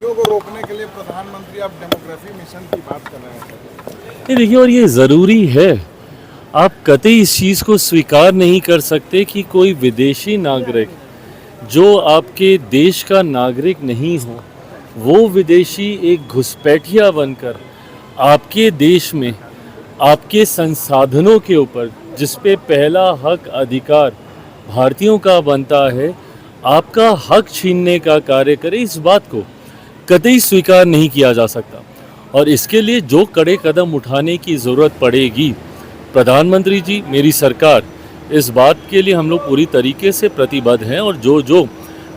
को रोकने के लिए प्रधानमंत्री आप डेमोग्राफी मिशन की बात कर रहे हैं। ये देखिए, और ये ज़रूरी है। आप कतई इस चीज़ को स्वीकार नहीं कर सकते कि कोई विदेशी नागरिक जो आपके देश का नागरिक नहीं हो, वो विदेशी एक घुसपैठिया बनकर आपके देश में आपके संसाधनों के ऊपर, जिस पे पहला हक अधिकार भारतीयों का बनता है, आपका हक छीनने का कार्य करे। इस बात को कतई स्वीकार नहीं किया जा सकता और इसके लिए जो कड़े कदम उठाने की ज़रूरत पड़ेगी, प्रधानमंत्री जी, मेरी सरकार, इस बात के लिए हम लोग पूरी तरीके से प्रतिबद्ध हैं और जो जो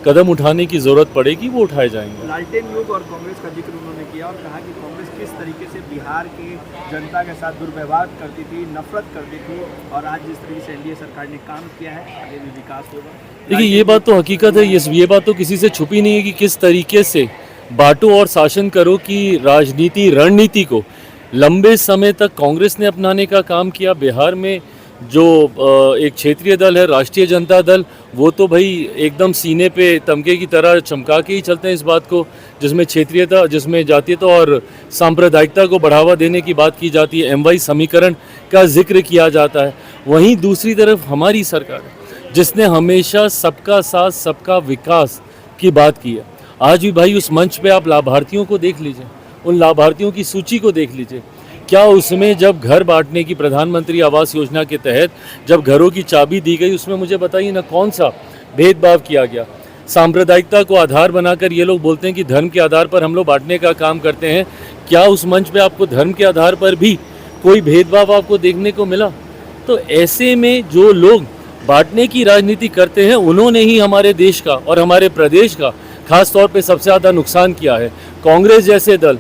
कदम उठाने की ज़रूरत पड़ेगी वो उठाए जाएंगे। लालटेन युग और कांग्रेस का जिक्र उन्होंने किया और कहा कि कांग्रेस किस तरीके से बिहार के जनता के साथ दुर्व्यवहार करती थी, नफरत करती थी, और आज जिस तरीके से एनडीए सरकार ने काम किया है, आगे भी विकास होगा। देखिए, ये बात तो हकीकत है, ये बात तो किसी से छुपी नहीं है कि किस तरीके से बांटो और शासन करो की राजनीति रणनीति को लंबे समय तक कांग्रेस ने अपनाने का काम किया। बिहार में जो एक क्षेत्रीय दल है राष्ट्रीय जनता दल, वो तो भाई एकदम सीने पे तमके की तरह चमका के ही चलते हैं इस बात को, जिसमें क्षेत्रीयता, जिसमें जातीयता और सांप्रदायिकता को बढ़ावा देने की बात की जाती है, MY समीकरण का जिक्र किया जाता है। वहीं दूसरी तरफ हमारी सरकार, जिसने हमेशा सबका साथ सबका विकास की बात की है। आज भी भाई उस मंच पे आप लाभार्थियों को देख लीजिए, उन लाभार्थियों की सूची को देख लीजिए। क्या उसमें जब घर बांटने की प्रधानमंत्री आवास योजना के तहत जब घरों की चाबी दी गई, उसमें मुझे बताइए ना कौन सा भेदभाव किया गया। सांप्रदायिकता को आधार बनाकर ये लोग बोलते हैं कि धर्म के आधार पर हम लोग बांटने का काम करते हैं। क्या उस मंच पे आपको धर्म के आधार पर भी कोई भेदभाव आपको देखने को मिला? तो ऐसे में जो लोग बांटने की राजनीति करते हैं, उन्होंने ही हमारे देश का और हमारे प्रदेश का खास तौर पे सबसे ज़्यादा नुकसान किया है। कांग्रेस जैसे दल,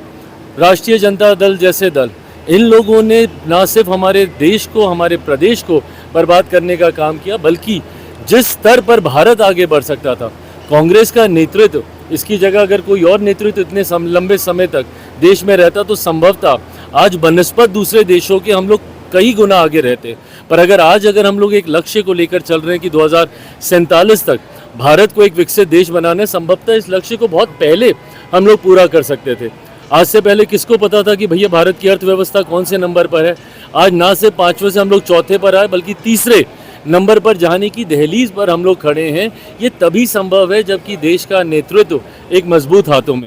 राष्ट्रीय जनता दल जैसे दल, इन लोगों ने ना सिर्फ हमारे देश को, हमारे प्रदेश को बर्बाद करने का काम किया, बल्कि जिस स्तर पर भारत आगे बढ़ सकता था, कांग्रेस का नेतृत्व, इसकी जगह अगर कोई और नेतृत्व इतने लंबे समय तक देश में रहता तो संभवतः आज बनस्पत दूसरे देशों के हम लोग कई गुना आगे रहते। पर अगर हम लोग एक लक्ष्य को लेकर चल रहे हैं कि 2047 तक भारत को एक विकसित देश बनाना है, संभवतः इस लक्ष्य को बहुत पहले हम लोग पूरा कर सकते थे। आज से पहले किसको पता था कि भैया भारत की अर्थव्यवस्था कौन से नंबर पर है? आज ना से 5वें से हम लोग चौथे पर आए, बल्कि तीसरे नंबर पर जाने की दहलीज पर हम लोग खड़े हैं। ये तभी संभव है जबकि देश का नेतृत्व एक मजबूत हाथों में।